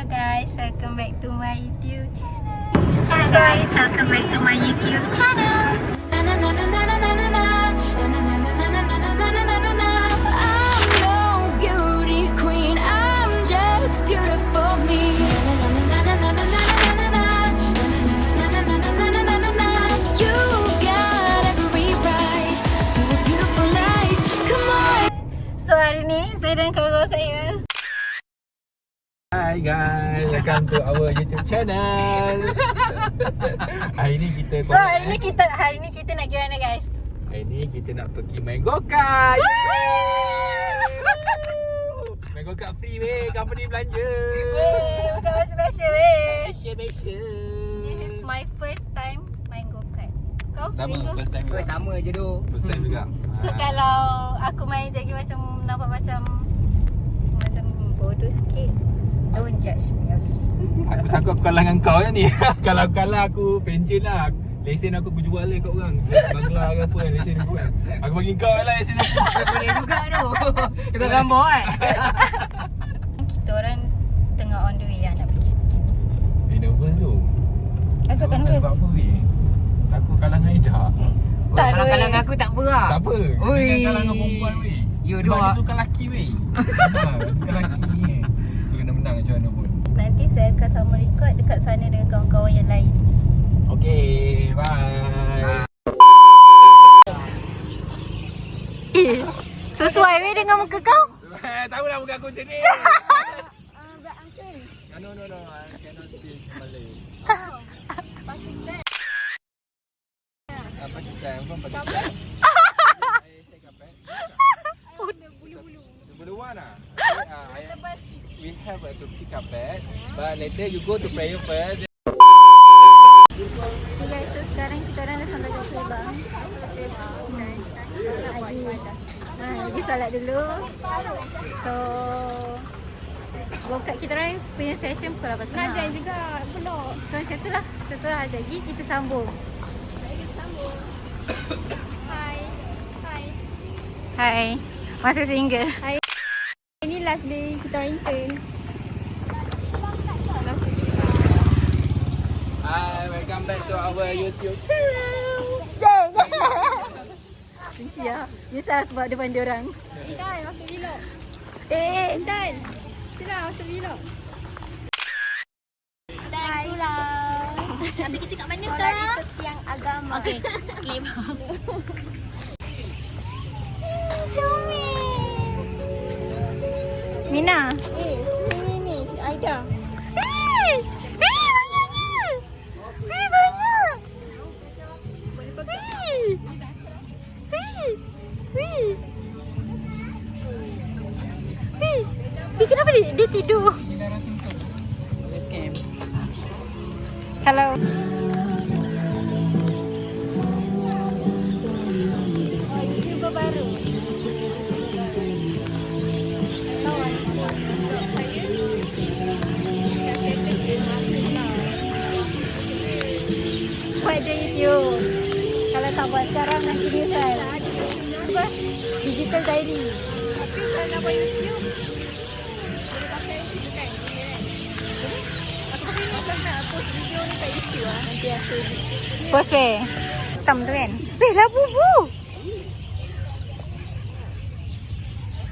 Hello guys, welcome back to my YouTube channel. Hello guys, welcome back to my YouTube channel. So hari ni saya dan kawan-kawan saya. Hi guys, welcome to our YouTube channel. Hari ni kita So hari ni kita nak pergi mana guys? Hari ni kita nak pergi main go-kart. Main go-kart free weh, company belanja. Weh, bukan special weh. Special. This is my first time main go-kart. Kau Sama, Ringo? first time juga. Sama je tu. First time juga. So kalau aku main jadi macam nampak macam bodoh sikit, don't judge me, okay? Aku takut aku kalah dengan kau je ni. Kalau aku kalah aku pencen lah. Lesen aku jual lah kat orang. Bangla ke apa kan lesen aku kan. Aku bagi kau lah lesen aku. Boleh juga tu. Tukar gambar kan. Kita orang tengah on the way lah nak pergi skin. Nervous tu. Asal kan Sebab nervous? apa weh? Takut kalah dengan Ida. Tak, Kalau weh. kalah dengan aku tak apa lah. Tak apa. Oi. Dia kan kalah dengan perempuan weh. You Sebab dua. dia suka lelaki weh. Suka lelaki ni. So kena menang macam mana pun. Nanti saya akan sama record dekat sana dengan kawan-kawan yang lain. Okay, bye. Sesuai weh dengan muka kau? Tahu lah muka aku macam ni. But uncle, No. I cannot speak Malay. Pakistan. Pakistan. I'm from Pakistan. I say kapet. Bulu-bulu. Bulu-bulu lah. We have to pick up that, but later you go to prayer first. Okay guys, so sekarang kita orang dah sampai kat Selebang. Lagi solat dulu. So workout kita orang punya session pukul 8.30. Najan juga penuh. So macam tu lah. Setelah lagi kita sambung. Hai. Hai. Hai. Masih single. Ini last day kita orang intern. Hi, welcome back to our YouTube channel. Benci lah. Biasa aku buat depan diorang. Intan masuk vlog. Intan. Sila masuk vlog. Hai. Tapi kita kat mana sekarang? Solat itu tiang agama. Okay. Claim. Comel. Mina. Ni si Aida. Kenapa dia tidur? Hello. YouTuber baru. Buat je YouTube. Kalau tak buat sekarang nanti nyesal. Apa? Digital diary. Tapi kalau nak buat YouTube, boleh pakai itu kan? Aku pakai macam nak post video ni kat YouTube lah. Nanti aku Post weh. Hitam tu kan? Weh, labubu.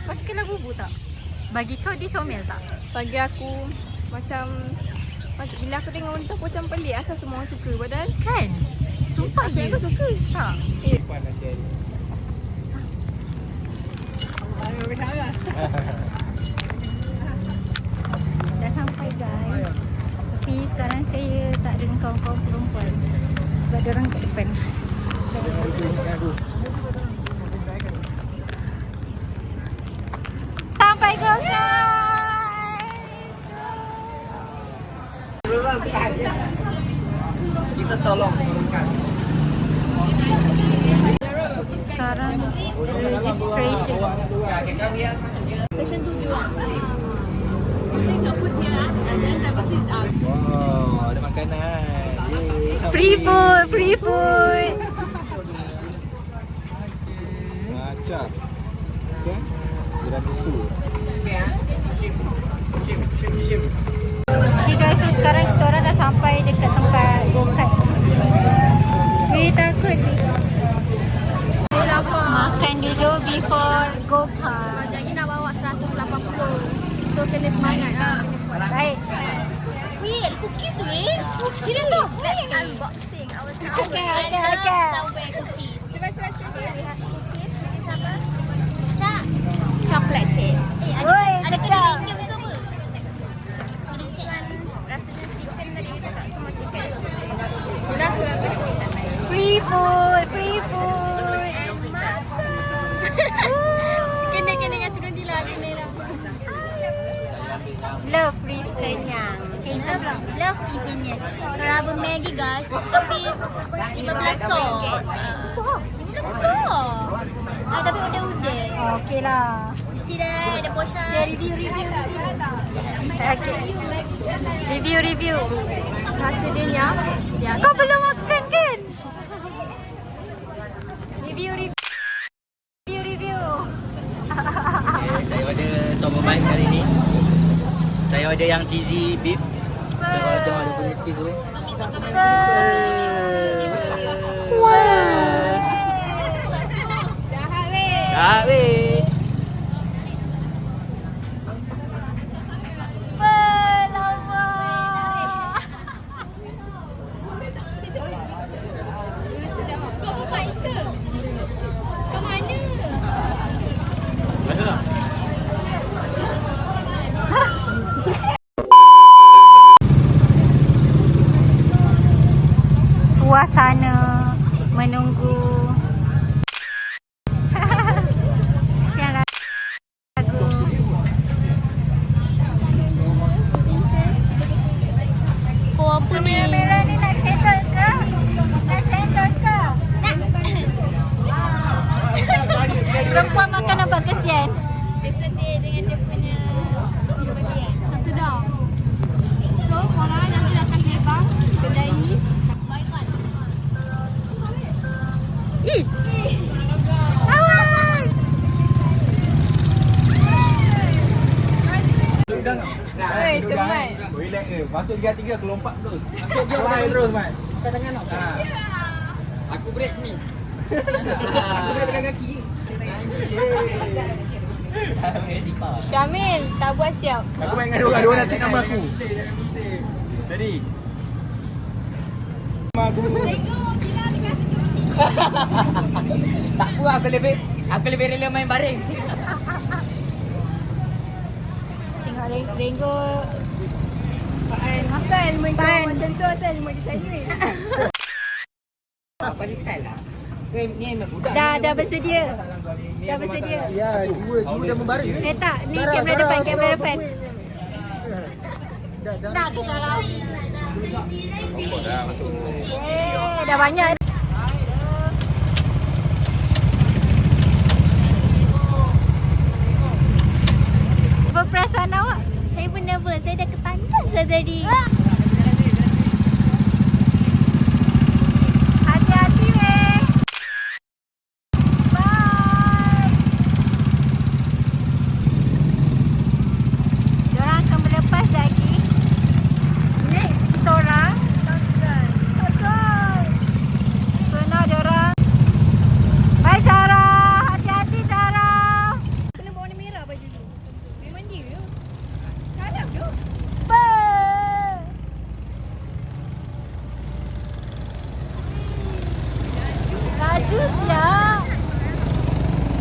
Kau suka labubu tak? Bagi kau dia comel tak? bagi aku macam bila aku tengok benda tu aku macam pelik asal semua orang suka padahal Kan? Sumpah aku ya. aku suka. Tak? Puan nak share. Dah sampai guys. Tapi sekarang saya tak ada dengan kawan-kawan perempuan. Sebab dia orang kat depan. Sampai go-kart. Kita tolong turunkan. Sekarang registration. Section 7 you tengok putih lah dan tak pasti Wow, ada makanan. Yeay. Free food, free food. Macam. So, tiramisu. Okey ah. Shim. semangat lah. Baik. Weh, ada cookies weh. Serius lah. Let's unboxing our Okay, okay. Subway cookies. Cuba. Cookies apa? Tak. Chocolate chip. Oi, Ada sedap. kena random ke apa? Rasanya chicken tadi dia cakap semua chicken. Bila sudah tekuk. Free food. Kena dengan turun di lah. Kena lah. Love free kenyang. Love convenient. Keraba Maggi guys. Tapi 15 so. 15 so. Tapi udah-udah. Okey lah. Isi dah ada portion. Review. Okay. Review. Hasilnya biasa. Kau belum makan kan? Review. Saya order soba bite hari ni. Saya order yang cheesy beef. Kalau tengok dia punya cheese tu. Dah weh. Suasana menunggu siang lagu. Oh apa ni? Merah ni nak settle ke? Perempuan makan apa kesian? Dia sedih dengan dia punya pembelian. Tak sedap. So, korang nanti datang lebar kedai ni. Oi, cemat. Relax ke. Masuk Gear 3 aku lompat terus. Masuk Gear 4 terus, Mat. Kau tangan nak? Aku break sini. Aku boleh pegang kaki. Syamil, tak buat siap. Aku main dengan diorang nak take nama aku. Jadi. Nama aku. Tak apa, aku lebih rela main baring. Tengok Renggo Makan makan macam tu asal rumah di sana. Apa ni style lah? Ni memang budak. dah bersedia. Ya, jiwa dah membaru. Tak, ni kamera depan. Nak ke salam? Dah masuk. Dah banyak. Apa perasaan awak? Saya pun nervous. Saya dah ketandas dah tadi. Hati-hati weh. Bye. Diorang akan berlepas lagi. Next kita orang. So now diorang. Bye Sarah. Hati-hati Sarah. Kena bawa warna merah baju tu. Memang dia tu. Harap tu. Bye. Laju siap.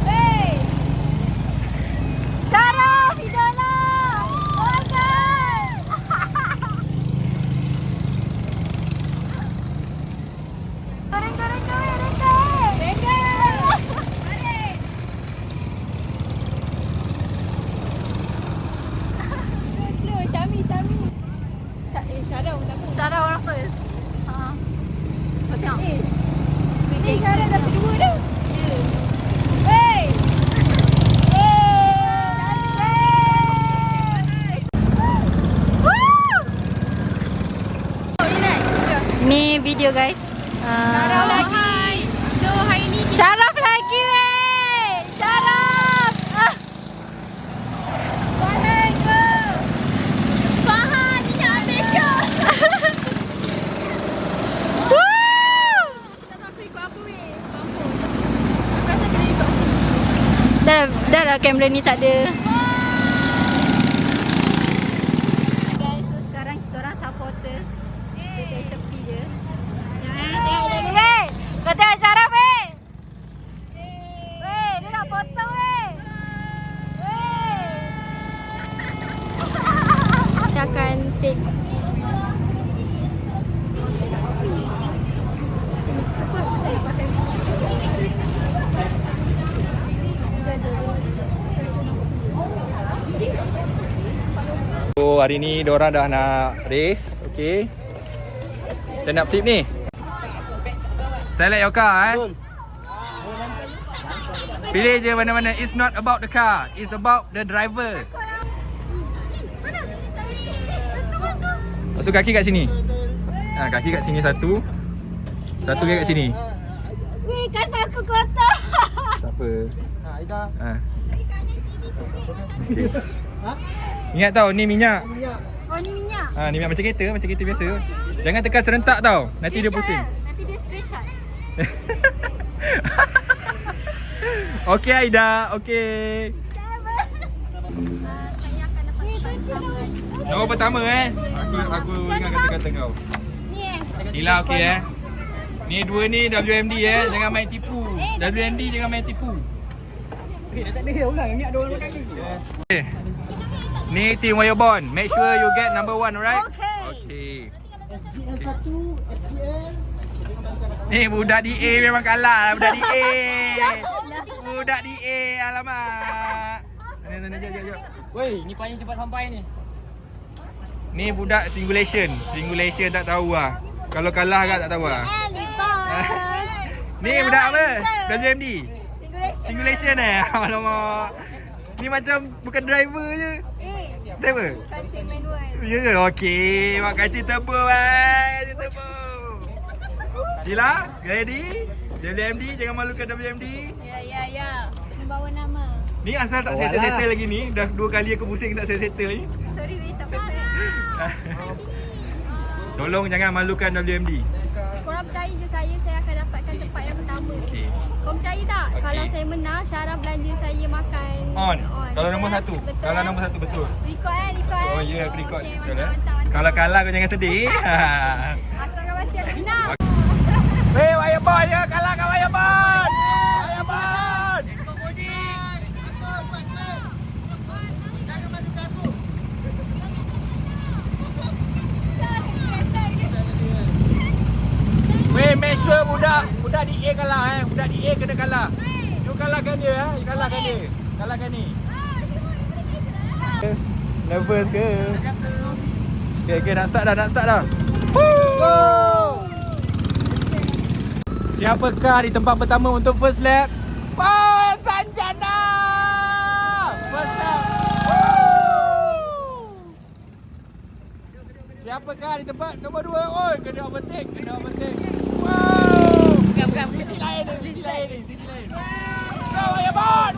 Hey! Sarah, Fidola. Makan. Slow, Syami. Syarah pun tak apa. Sarah orang first. Kau tengok. Ni Syarah dah kedua dah. Hey! Ni video guys. Syarah lagi. So hari ni kita Syaraf lagi weh. Syaraf. Farhan ke? Farhan ni nak ambil shot. Woo! Tak tahu ikut apa weh. Mampus. Aku rasa kena ikut macam ni. Dah lah kamera ni tak ada. Take. So hari ni diorang dah nak race. Okay, kita nak flip ni. Select your car Pilih je mana-mana. It's not about the car, it's about the driver. Masuk kaki kat sini. Kaki kat sini satu. Satu lagi kat sini. Weh, kasar aku kotor. Tak apa. Aida. Okay. Ingat tau, ni minyak. Oh, ni minyak. Ni minyak macam kereta biasa. Jangan tekan serentak tau. Nanti dia pusing. Nanti dia screenshot. Okey Aida, okey. Saya akan dapat sama. Nombor pertama Aku ingat kata-kata kau. Ni Nila okey Ni dua ni WMD jangan main tipu. WMD jangan main tipu. Dah tak ada orang ingat ada orang kaki. Okay. Ni team Wayerbond. Make sure you get number 1, alright? Okay. FGL 1, FGL. Ni budak DA memang kalah lah, budak DA. Budak DA, alamak. Jom. Woi, ni paling cepat sampai ni. Ni budak Singulation tak tahu lah. Kalau kalah agak tak tahu lah. Ni budak apa? WMD? Singulation Alamak. Ni macam bukan driver je. Driver? Bukan say manual. Ya ke? Okey. Mak kaca tebal bang. Kaca tebal. Sila, ready? WMD, jangan malukan WMD. Ya. Ni bawa nama. Ni asal tak settle lagi ni. Dah 2 kali aku pusing tak settle ni. Sorry, weh, tak apa. Tolong jangan malukan WMD. Korang percaya je saya akan dapatkan tempat yang pertama. Okey. Korang percaya tak? Okey. Kalau saya menang, Syarah belanja saya makan On. Kalau nombor 1. Betul, Kalau nombor 1 betul. Record. Oh ya, aku record. Okey, Betul mantap. Kalau kalah kau jangan sedih. Aku akan pasti aku menang. Weh, Wayerbond ya, kalahkan Wayerbond. Wayerbond. Weh, make sure budak DA kalah Budak DA kena kalah. You kalahkan dia You kalahkan dia. Kalahkan ni. Nervous ke? Okay, nak start dah. Go! Siapakah di tempat pertama untuk first lap? Sanjana! First lap. Siapakah di tempat nombor 2? Oh, kena overtake. Wow! Bukan. Sisi lain. Go, Wayerbond!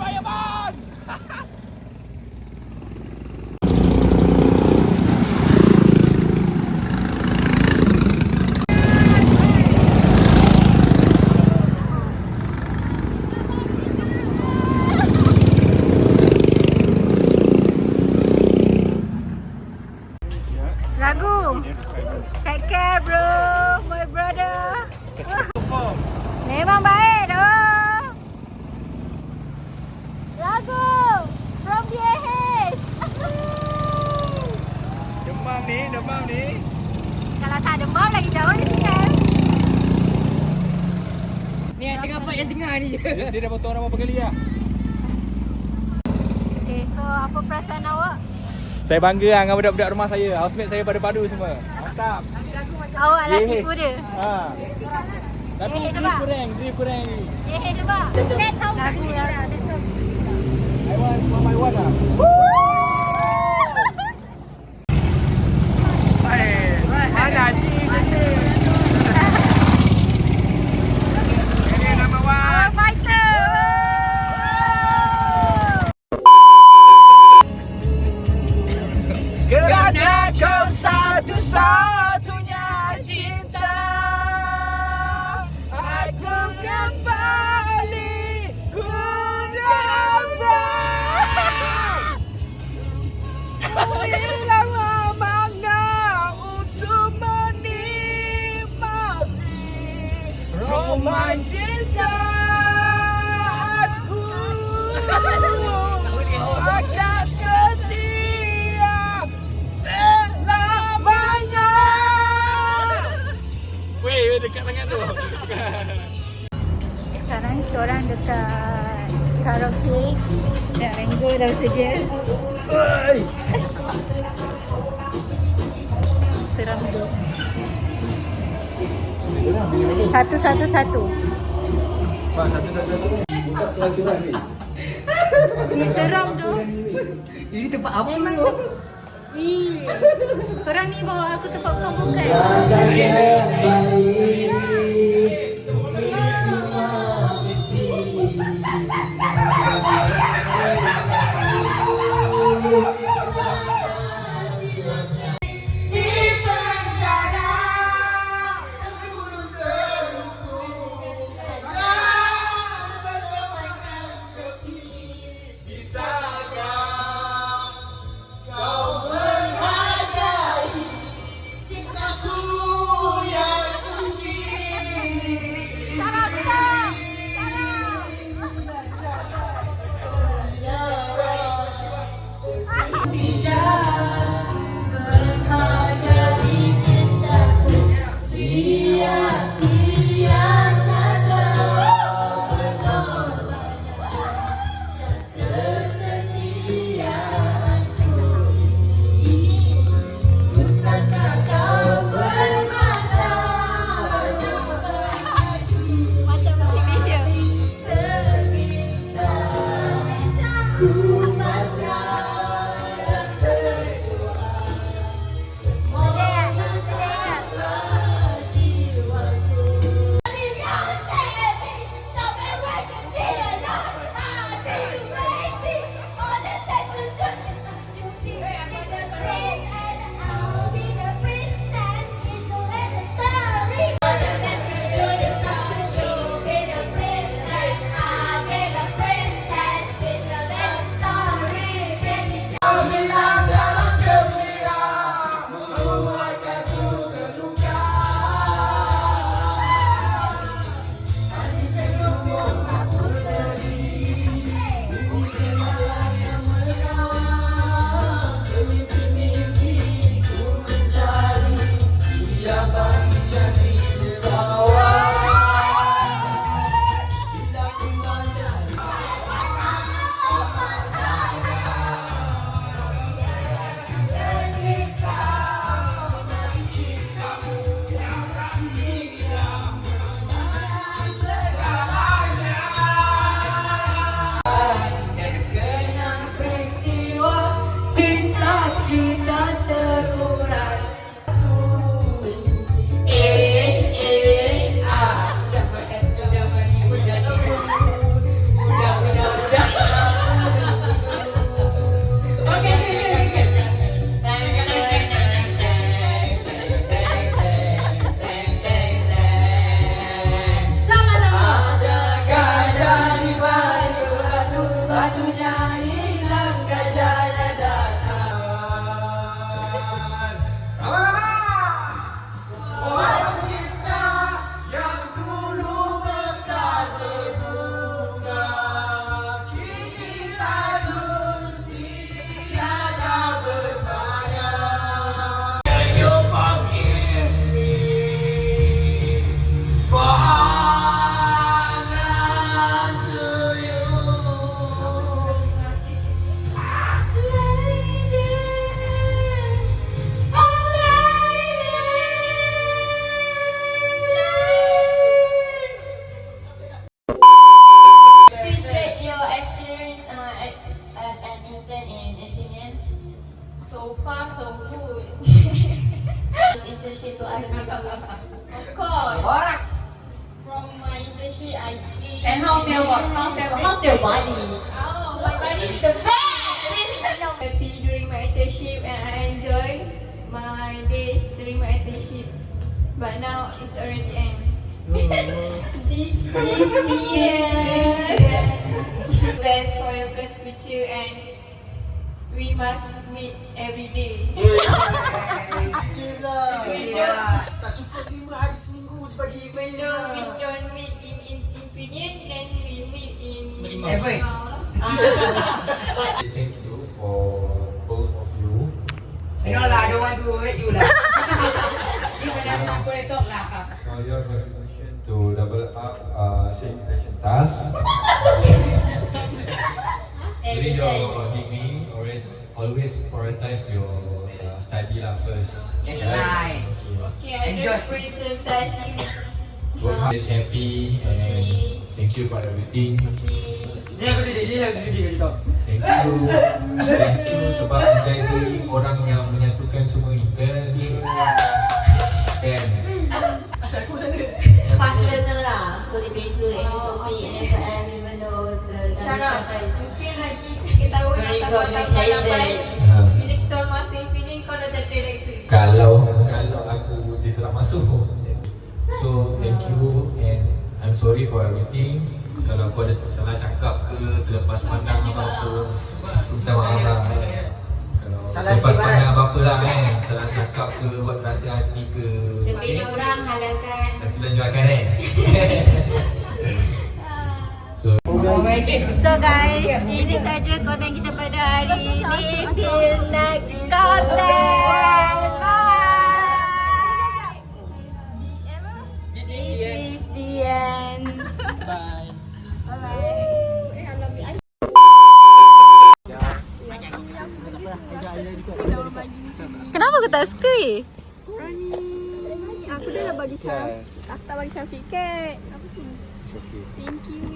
Ragu. Take care, bro. My brother. Memang baik doh. Ragu. From DAH. Demam ni. Kalau tak demam lagi jauh ni kan. Ni yang tengah part yang tengah ni je. Dia dah potong berapa kali lah. Okay, so apa perasaan awak? Saya bangga dengan budak-budak rumah saya. Housemate saya padu-padu semua. Mantap. Awak lah Yes. sifu dia. Tapi Eh, drift cuba. kurang ni. Cuba. Set tahu lagu lah. I want one by one lah. Mana Ini number 1. Fighter. Kerana kau satu-satunya cinta, aku kembali ku dapat Sekarang kita orang dekat karaoke. Dan Renggo dah bersedia. Seram tu. Satu-satu-satu. Ni seram tu. Ini tempat apa Memang tu? Ih, korang ni bawa aku tempat bukan? So far, so good. This internship to other people. Of course. From my internship, I think. And how's your boss? How's your body? Oh, my body is the best. Happy during my internship and I enjoy my days during my internship. But now it's already end. This year. Best for your guys future and we must meet every day. Tak cukup 5 hari seminggu dibagi Even though we don't meet in infinite, then we meet in Ever. Thank you for both of you. No lah, I don't want to hurt you lah. You can have some talk lah. For your contribution to double up sanitation task. During your degree, always prioritize your study lah first. Yes, right. Okay, I don't prioritize you. Work hard, is happy, and thank you for everything. Dia aku sedih kau. Thank you sebab menjadi orang yang menyatukan semua kita. Kan? Fast learner lah. Kau dia beza SOP, NFM, even though the Syaraf, size. mungkin lagi 3 tahun atau 4 tahun lepas bila kita orang masih feeling kau dah jadi director. Kalau aku diserap masuk. So thank you and I'm sorry for everything. Kalau kau ada salah cakap ke, terlepas pandang apa-apa, aku minta maaf lah. Kalau terlepas pandang apa-apa lah kan, salah cakap ke, buat rasa hati ke, Lebih orang halalkan. nanti lanjutkan kan. So So guys, ini saja konten kita pada hari ini. Till next content. Bye. This is the end. Bye. Bye. Kenapa kau tak suka? Aku dah bagi Syaraf. Aku tak bagi Syaraf KitKat.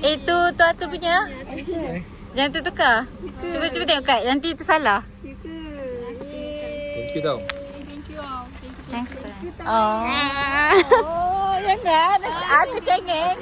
Itu tu Atul punya. Jangan tu tukar. Cuba tengok Kak. Nanti itu salah. thank you tau. Thanks. Oh. Oh, jangan. Aku cengeng.